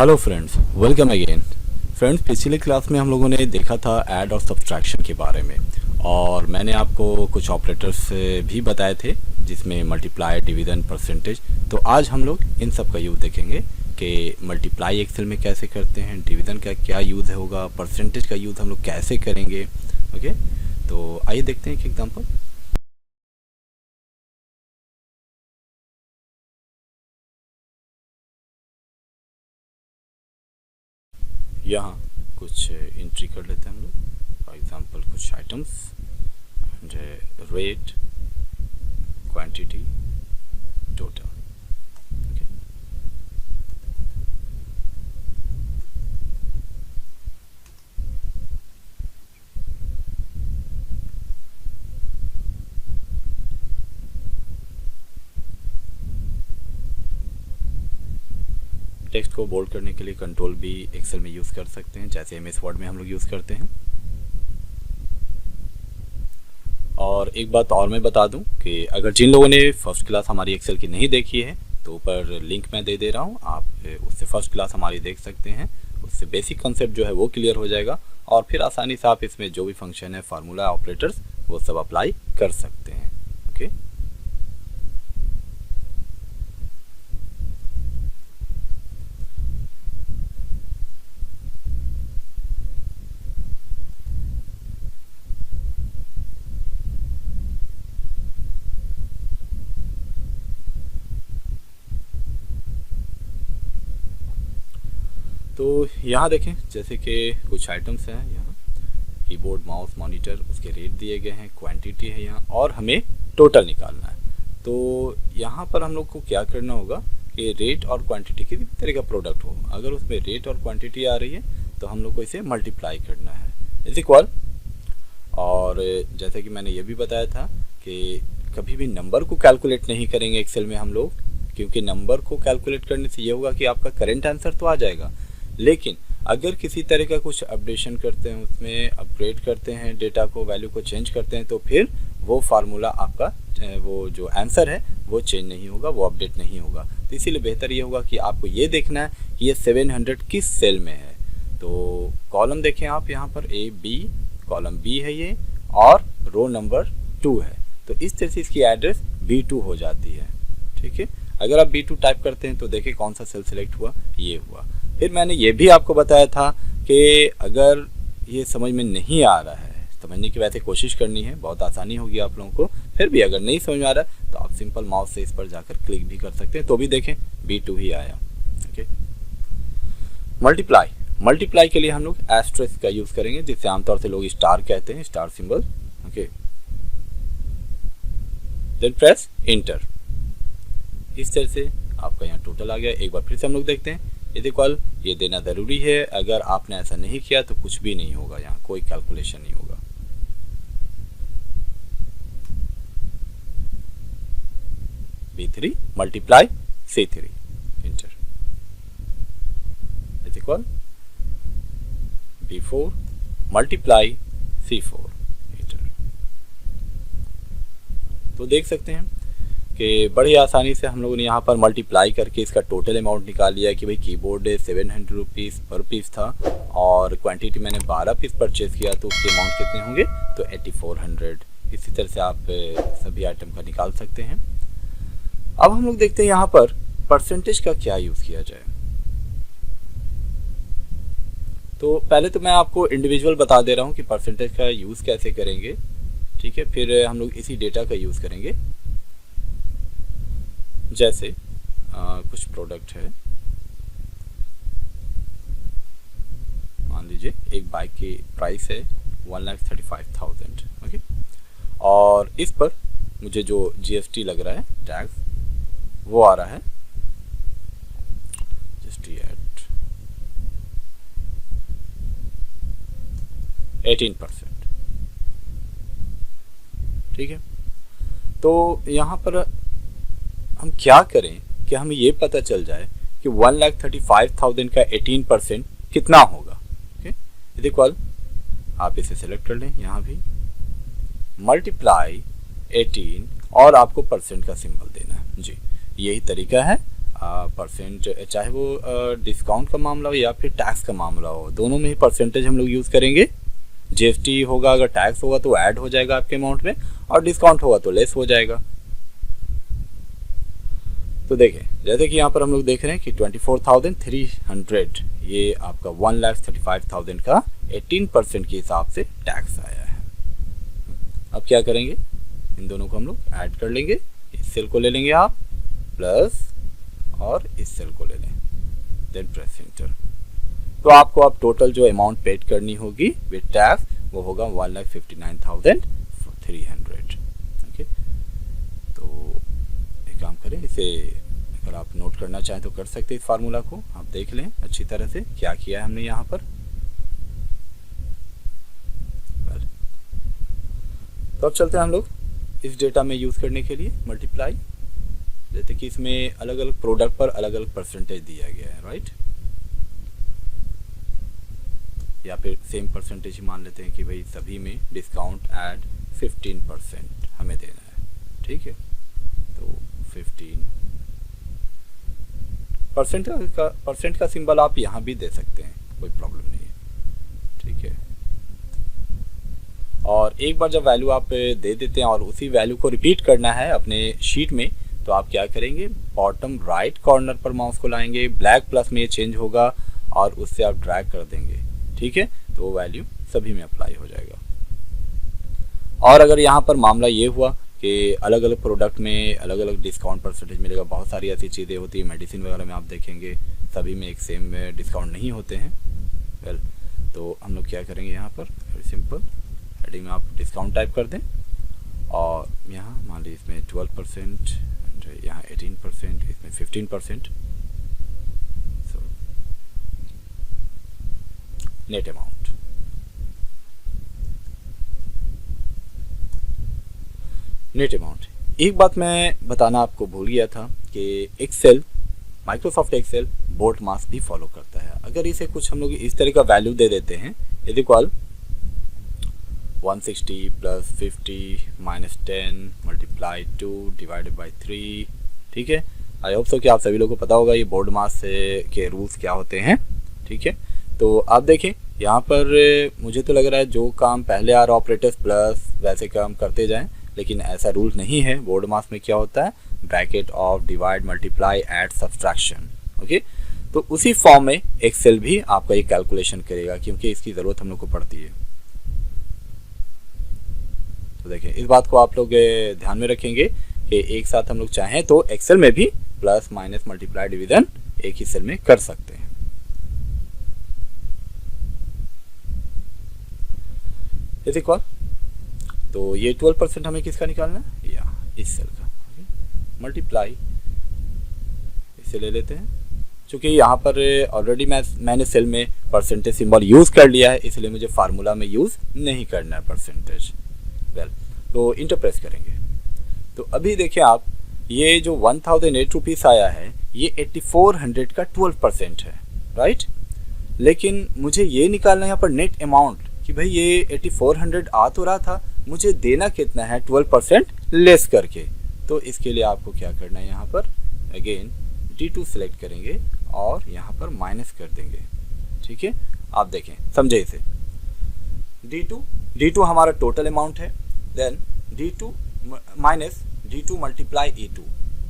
Hello friends, welcome again. Friends, पिछले class में हम लोगों ने देखा था ऐड और सब्सट्रैक्शन के बारे में, और मैंने आपको कुछ ऑपरेटर्स भी बताए थे जिसमें मल्टीप्लाई, डिवीज़न, परसेंटेज। तो आज हम लोग इन सब का यूज़ देखेंगे कि मल्टीप्लाई एक्सेल में कैसे करते हैं, डिवीज़न का क्या यूज़ होगा, परसेंटेज का यूज़ हम लोग कैसे करेंगे। ओके, तो आइए देखते हैं एक एग्जाम्पल। यहाँ कुछ एंट्री कर लेते हैं हम लोग। फॉर एग्जांपल कुछ items and rate, quantity, total. Okay, text को बोल्ड करने के लिए कंट्रोल भी एक्सेल में यूज़ कर सकते हैं, जैसे एमएस वर्ड में हम लोग यूज़ करते हैं। और एक बात और मैं बता दूं कि अगर जिन लोगों ने फर्स्ट क्लास हमारी एक्सेल की नहीं देखी है तो ऊपर लिंक मैं दे दे रहा हूं, आप उससे फर्स्ट क्लास हमारी देख सकते हैं। उससे बेसिक कंसेप्ट जो है वो क्लियर हो जाएगा, और फिर आसानी से आप इसमें जो भी फंक्शन है, फार्मूला, ऑपरेटर्स, वो सब अप्लाई कर सकते हैं। ओके, तो यहाँ देखें जैसे कि कुछ आइटम्स हैं। यहाँ कीबोर्ड, माउस, मॉनिटर, उसके रेट दिए गए हैं, क्वांटिटी है यहाँ, और हमें टोटल निकालना है। तो यहाँ पर हम लोग को क्या करना होगा कि रेट और क्वांटिटी किसी भी तरह का प्रोडक्ट हो, अगर उसमें रेट और क्वांटिटी आ रही है तो हम लोग को इसे मल्टीप्लाई करना है, इज इक्वल। और जैसे कि मैंने ये भी बताया था कि कभी भी नंबर को कैलकुलेट नहीं करेंगे एक्सेल में हम लोग, क्योंकि नंबर को कैलकुलेट करने से ये होगा कि आपका करेंट आंसर तो आ जाएगा, लेकिन अगर किसी तरह का कुछ अपडेशन करते हैं, उसमें अपग्रेड करते हैं, डेटा को, वैल्यू को चेंज करते हैं, तो फिर वो फार्मूला आपका, वो जो आंसर है वो चेंज नहीं होगा, वो अपडेट नहीं होगा। तो इसीलिए बेहतर ये होगा कि आपको ये देखना है कि ये 700 किस सेल में है। तो कॉलम देखें आप, यहाँ पर ए बी, कॉलम बी है ये, और रो नंबर 2 है। तो इस तरह से इसकी एड्रेस B2 हो जाती है। ठीक है, अगर आप B2 टाइप करते हैं तो देखिए कौन सा सेल सिलेक्ट हुआ, ये हुआ। फिर मैंने ये भी आपको बताया था कि अगर ये समझ में नहीं आ रहा है, समझने की वैसे कोशिश करनी है, बहुत आसानी होगी आप लोगों को। फिर भी अगर नहीं समझ में आ रहा है तो आप सिंपल माउस से इस पर जाकर क्लिक भी कर सकते हैं, तो भी देखें B2 ही आया। ओके, मल्टीप्लाई के लिए हम लोग एस्टेरिस्क का यूज़ करेंगे, जिससे आमतौर से लोग स्टार कहते हैं, star symbol. Okay, then press enter. इस तरह से आपका यहाँ टोटल आ गया। एक बार फिर से हम लोग देखते हैं, इज इक्वल, ये देना ज़रूरी है। अगर आपने ऐसा नहीं किया तो कुछ भी नहीं होगा, यहाँ कोई कैलकुलेशन नहीं होगा। B3 multiply C3, inter, is equal B4 multiply C4, inter. तो देख सकते हैं कि बड़ी आसानी से हम लोगों ने यहाँ पर मल्टीप्लाई करके इसका टोटल अमाउंट निकाल लिया कि भाई कीबोर्ड 700 रुपीज़ पर पीस था, और क्वांटिटी मैंने 12 पीस परचेज़ किया, तो उसके अमाउंट कितने होंगे, तो 8400। इसी तरह से आप सभी आइटम का निकाल सकते हैं। अब हम लोग देखते हैं यहाँ पर परसेंटेज का क्या यूज़ किया जाए। तो पहले तो मैं आपको इंडिविजुअल बता दे रहा हूँ कि परसेंटेज का यूज़ कैसे करेंगे। ठीक है, फिर हम लोग इसी डेटा का यूज़ करेंगे। जैसे कुछ प्रोडक्ट है, मान लीजिए एक बाइक की प्राइस है 1,35,000। ओके, और इस पर मुझे जो GST लग रहा है, टैक्स, वो आ रहा है GST एट 18%। ठीक है, तो यहाँ पर हम क्या करें कि हमें ये पता चल जाए कि 1,35,000 का 18% कितना होगा। ओके, इक्वल, आप इसे सेलेक्ट कर लें, यहाँ भी मल्टीप्लाई 18, और आपको परसेंट का सिंबल देना है। जी, यही तरीका है, परसेंट, चाहे वो डिस्काउंट का मामला हो या फिर टैक्स का मामला हो, दोनों में ही परसेंटेज हम लोग यूज़ करेंगे। जीएसटी होगा, अगर टैक्स होगा तो ऐड हो जाएगा आपके अमाउंट में, और डिस्काउंट होगा तो लेस हो जाएगा। तो देखें, जैसे कि यहाँ पर हम लोग देख रहे हैं कि 24,300 ये आपका 1,35,000 का 18% के हिसाब से टैक्स आया है। अब क्या करेंगे, इन दोनों को हम लोग ऐड कर लेंगे। इस सेल को ले लेंगे आप प्लस, और इस सेल को ले लें, देन प्रेस एंटर। तो आपको अब टोटल जो अमाउंट पेड करनी होगी विद टैक्स वो होगा 1,59,300। ओके, तो एक काम करें, इसे अगर आप नोट करना चाहें तो कर सकते हैं। इस फार्मूला को आप देख लें अच्छी तरह से क्या किया है हमने यहाँ पर। तो अब चलते हैं हम लोग इस डेटा में यूज़ करने के लिए मल्टीप्लाई। जैसे कि इसमें अलग अलग प्रोडक्ट पर अलग अलग परसेंटेज दिया गया है, राइट, या फिर सेम परसेंटेज ही मान लेते हैं कि भाई सभी में डिस्काउंट ऐड 15% हमें देना है। ठीक है, तो 15% परसेंट का सिंबल आप यहाँ भी दे सकते हैं, कोई प्रॉब्लम नहीं है। ठीक है, और एक बार जब वैल्यू आप दे देते हैं और उसी वैल्यू को रिपीट करना है अपने शीट में, तो आप क्या करेंगे, बॉटम राइट कॉर्नर पर माउस को लाएंगे, ब्लैक प्लस में ये चेंज होगा और उससे आप ड्रैग कर देंगे। ठीक है, तो वो वैल्यू सभी में अप्लाई हो जाएगा। और अगर यहाँ पर मामला ये हुआ कि अलग अलग प्रोडक्ट में अलग अलग डिस्काउंट परसेंटेज मिलेगा, बहुत सारी ऐसी चीज़ें होती है, मेडिसिन वगैरह में आप देखेंगे सभी में एक सेम डिस्काउंट नहीं होते हैं। वेल, तो हम लोग क्या करेंगे, यहाँ पर वेरी सिंपल, हेडिंग में आप डिस्काउंट टाइप कर दें और यहाँ मान लीजिए इसमें 12%, यहाँ 18%, इसमें 15%। So net amount, net amount. एक बात मैं बताना आपको भूल गया था कि एक्सेल, माइक्रोसॉफ्ट एक्सेल बोर्ड मास भी फॉलो करता है। अगर इसे कुछ हम लोग इस तरह का वैल्यू दे देते हैं, is equal 160 plus 50 minus 10 multiply 2 divided by 3। ठीक है, आई होप सो कि आप सभी लोगों को पता होगा ये बोर्ड मास के रूल्स क्या होते हैं। ठीक है, तो आप देखें यहाँ पर मुझे तो लग रहा है जो काम पहले आ रहा ऑपरेटर्स प्लस वैसे काम करते जाएं, लेकिन ऐसा रूल नहीं है। बोर्ड मास में क्या होता है, bracket of, divide, multiply, add, subtraction. Okay, तो उसी फॉर्म में एक्सेल भी आपका ये कैलकुलेशन करेगा, क्योंकि इसकी ज़रूरत हम लोग को पड़ती है। तो देखें, इस बात को आप लोग ध्यान में रखेंगे कि एक साथ हम लोग चाहें तो एक्सेल में भी प्लस माइनस मल्टीप्लाई डिवीजन एक ही सेल में कर सकते हैं। इज इक्वल, तो ये 12% हमें किसका निकालना है, या इस सेल का। मल्टीप्लाई इसे ले लेते हैं, क्योंकि यहाँ पर ऑलरेडी मैंने सेल में परसेंटेज सिंबल यूज़ कर लिया है, इसलिए मुझे फार्मूला में यूज़ नहीं करना है परसेंटेज। वेल, तो इंटर प्रेस करेंगे। तो अभी देखिए आप, ये जो 1008 रुपीज़ आया है ये 8400 का 12% है, राइट। लेकिन मुझे ये निकालना है यहाँ पर नेट अमाउंट कि भाई ये 8400 आ तो रहा था, मुझे देना कितना है 12% लेस करके। तो इसके लिए आपको क्या करना है, यहाँ पर अगेन D2 सेलेक्ट करेंगे और यहाँ पर माइनस कर देंगे। ठीक है, आप देखें, समझे इसे। D2 हमारा टोटल अमाउंट है, then D2 minus D2 multiply E2।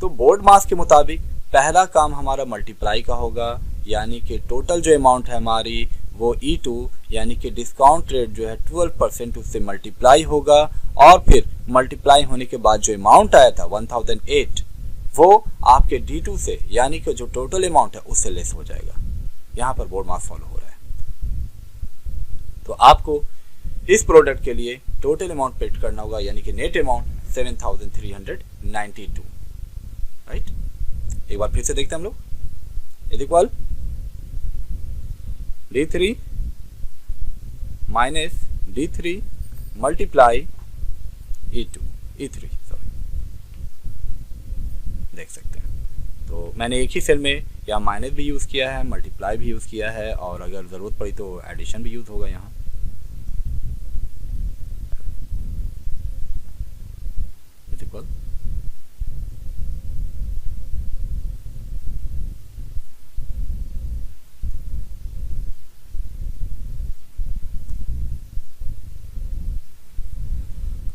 तो बोर्ड मास के मुताबिक पहला काम हमारा मल्टीप्लाई का होगा, यानी कि टोटल जो अमाउंट है हमारी वो E2 यानी कि डिस्काउंट रेट जो है 12% उससे मल्टीप्लाई होगा, और फिर मल्टीप्लाई होने के बाद जो अमाउंट आया था 1008 वो आपके D2 से यानी कि जो टोटल अमाउंट है उससे लेस हो जाएगा। यहाँ पर बोर्ड मास फॉलो हो रहा है। तो आपको इस प्रोडक्ट के लिए टोटल अमाउंट पेड करना होगा, यानी कि नेट अमाउंट 7392, राइट। एक बार फिर से देखते हैं हम लोग, is equal D3 minus D3 multiply E3, sorry, देख सकते हैं। तो मैंने एक ही सेल में या माइनस भी यूज़ किया है, मल्टीप्लाई भी यूज़ किया है, और अगर ज़रूरत पड़ी तो एडिशन भी यूज़ होगा यहाँ।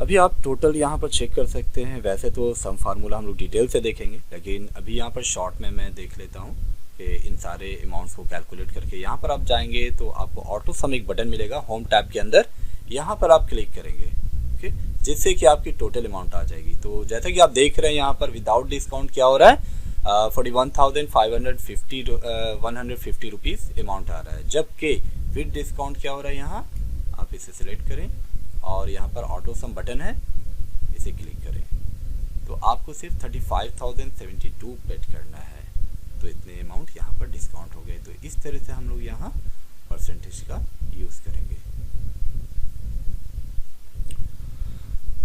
अभी आप टोटल यहाँ पर चेक कर सकते हैं। वैसे तो सम फार्मूला हम लोग डिटेल से देखेंगे, लेकिन अभी यहाँ पर शॉर्ट में मैं देख लेता हूँ कि इन सारे अमाउंट्स को कैलकुलेट करके यहाँ पर आप जाएंगे तो आपको ऑटो सम एक बटन मिलेगा होम टैब के अंदर, यहाँ पर आप क्लिक करेंगे, ओके, जिससे कि आपकी टोटल अमाउंट आ जाएगी। तो जैसा कि आप देख रहे हैं यहाँ पर विदाउट डिस्काउंट क्या हो रहा है, 41,550 रुपीज़ अमाउंट आ रहा है, जबकि विद डिस्काउंट क्या हो रहा है, यहाँ आप इसे सिलेक्ट करें और यहाँ पर ऑटो सम बटन है, इसे क्लिक करें तो आपको सिर्फ 35,072 पेड करना है। तो इतने अमाउंट यहाँ पर डिस्काउंट हो गए। तो इस तरह से हम लोग यहाँ परसेंटेज का यूज़ करेंगे।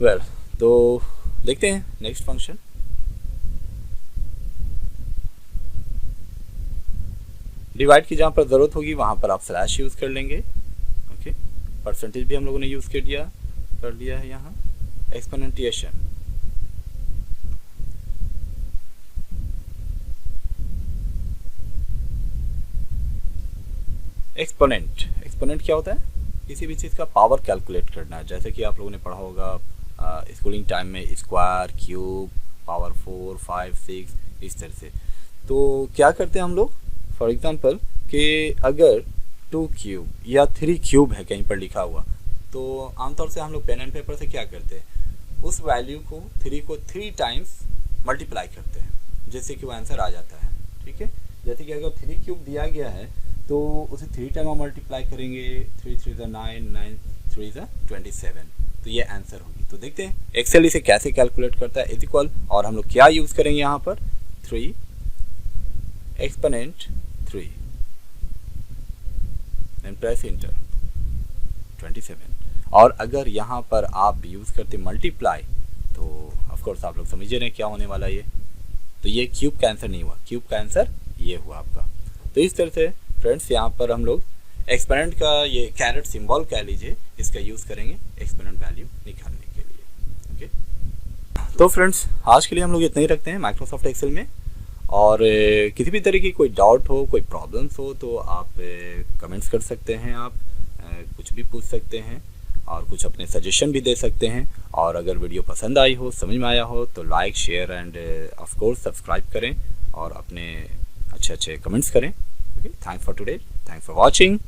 वेल, तो देखते हैं नेक्स्ट फंक्शन। डिवाइड की जहाँ पर ज़रूरत होगी वहाँ पर आप स्लैश यूज़ कर लेंगे, ओके। परसेंटेज भी हम लोगों ने यूज़ कर लिया है यहाँ। एक्सपोनेंटिएशन, एक्सपोनेंट क्या होता है, किसी भी चीज़ का पावर कैलकुलेट करना है। जैसे कि आप लोगों ने पढ़ा होगा स्कूलिंग टाइम में स्क्वायर, क्यूब, पावर 4, 5, 6, इस तरह से। तो क्या करते हैं हम लोग, फॉर एग्जांपल कि अगर 2 क्यूब या 3 क्यूब है कहीं पर लिखा हुआ, तो आमतौर से हम लोग पेन एंड पेपर से क्या करते हैं, उस वैल्यू को 3 को 3 टाइम्स मल्टीप्लाई करते हैं, जिससे कि वो आंसर आ जाता है, ठीक है। जैसे कि अगर 3 क्यूब दिया गया है तो उसे 3 टाइम हम मल्टीप्लाई करेंगे, 3 3 9, 9 3 27, तो ये आंसर होगी। तो देखते हैं एक्सेल इसे कैसे कैलकुलेट करता है। इज इक्वल, और हम लोग क्या यूज़ करेंगे यहाँ पर, 3 एक्सपोनेंट 3 एंड प्रेस इंटर, 27। और अगर यहाँ पर आप यूज़ करते मल्टीप्लाई तो ऑफ कोर्स आप लोग समझ रहे हैं क्या होने वाला है ये। तो ये क्यूब का आंसर नहीं हुआ, क्यूब का आंसर ये हुआ आपका। तो इस तरह से फ्रेंड्स यहाँ पर हम लोग एक्सपोनेंट का ये कैरेट सिंबल कह लीजिए, इसका यूज़ करेंगे एक्सपोनेंट वैल्यू निकालने के लिए, ओके। तो फ्रेंड्स आज के लिए हम लोग इतना ही रखते हैं माइक्रोसॉफ्ट एक्सेल में। और किसी भी तरह की कोई डाउट हो, कोई प्रॉब्लम्स हो तो आप कमेंट्स कर सकते हैं, आप कुछ भी पूछ सकते हैं और कुछ अपने सजेशन भी दे सकते हैं। और अगर वीडियो पसंद आई हो, समझ में आया हो तो like, share end of course subscribe करें और अपने अच्छे कमेंट्स करें, okay. Thanks for today, thanks for watching.